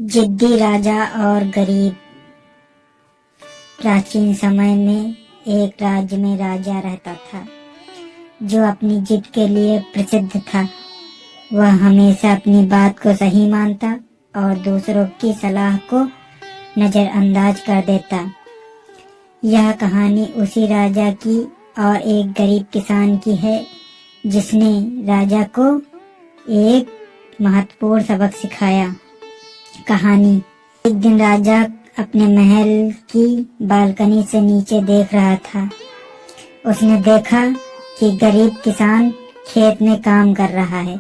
जिद्दी राजा और गरीब। प्राचीन समय में एक राज्य में राजा रहता था जो अपनी जिद के लिए प्रसिद्ध था। वह हमेशा अपनी बात को सही मानता और दूसरों की सलाह को नजरअंदाज कर देता। यह कहानी उसी राजा की और एक गरीब किसान की है जिसने राजा को एक महत्वपूर्ण सबक सिखाया। कहानी। एक दिन राजा अपने महल की बालकनी से नीचे देख रहा था। उसने देखा कि गरीब किसान खेत में काम कर रहा है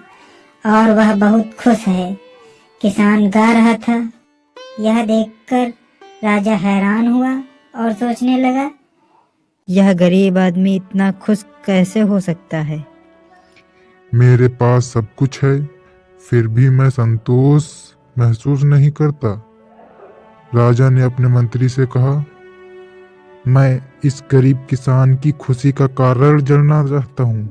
और वह बहुत खुश है। किसान गा रहा था। यह देखकर राजा हैरान हुआ और सोचने लगा, यह गरीब आदमी इतना खुश कैसे हो सकता है। मेरे पास सब कुछ है, फिर भी मैं संतोष महसूस नहीं करता। राजा ने अपने मंत्री से कहा, मैं इस गरीब किसान की खुशी का कारण जानना चाहता हूँ।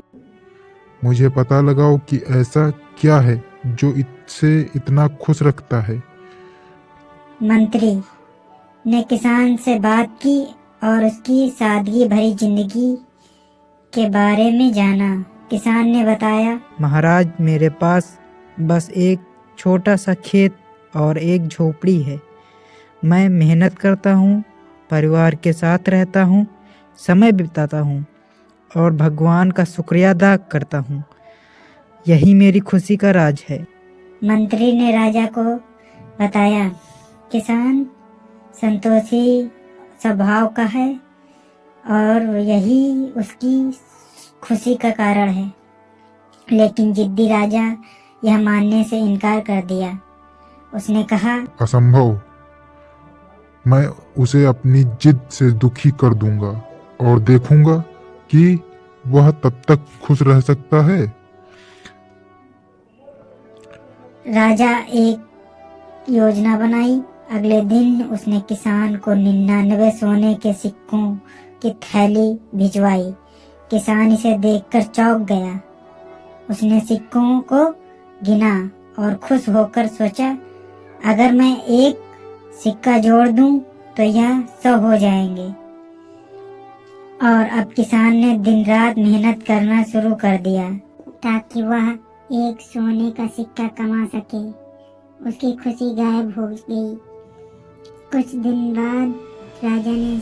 मुझे पता लगाओ कि ऐसा क्या है जो इससे इतना खुश रखता है। मंत्री ने किसान से बात की और उसकी सादगी भरी जिंदगी के बारे में जाना। किसान ने बताया, महाराज, मेरे पास बस एक छोटा सा खेत और एक झोपड़ी है। मैं मेहनत करता हूँ, परिवार के साथ रहता हूँ, समय बिताता हूँ और भगवान का शुक्रिया अदा करता हूँ। यही मेरी खुशी का राज है। मंत्री ने राजा को बताया, किसान संतोषी स्वभाव का है और यही उसकी खुशी का कारण है। लेकिन जिद्दी राजा यह मानने से इनकार कर दिया। उसने कहा, असंभव। मैं उसे अपनी जिद से दुखी कर दूंगा और देखूंगा कि वह तब तक खुश रह सकता है। राजा एक योजना बनाई। अगले दिन उसने किसान को 99 सोने के सिक्कों की थैली भिजवाई। किसान इसे देखकर चौंक गया। उसने सिक्कों को गिना और खुश होकर सोचा, अगर मैं एक सिक्का जोड़ दूं तो यह 100 हो जाएंगे। और अब किसान ने दिन रात मेहनत करना शुरू कर दिया ताकि वह एक सोने का सिक्का कमा सके। उसकी खुशी गायब हो गई। कुछ दिन बाद राजा ने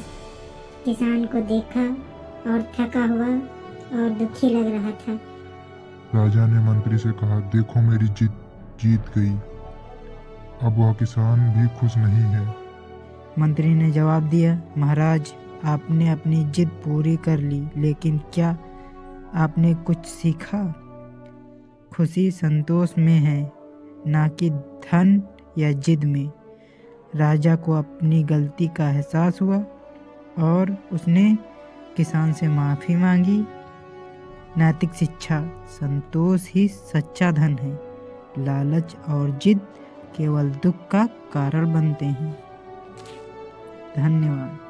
किसान को देखा और थका हुआ और दुखी लग रहा था। राजा ने मंत्री से कहा, देखो मेरी जिद जीत गई। अब वह किसान भी खुश नहीं है। मंत्री ने जवाब दिया, महाराज, आपने अपनी जिद पूरी कर ली, लेकिन क्या आपने कुछ सीखा? खुशी संतोष में है, ना कि धन या जिद में। राजा को अपनी गलती का एहसास हुआ और उसने किसान से माफ़ी मांगी। नैतिक शिक्षा। संतोष ही सच्चा धन है। लालच और जिद केवल दुख का कारण बनते हैं। धन्यवाद।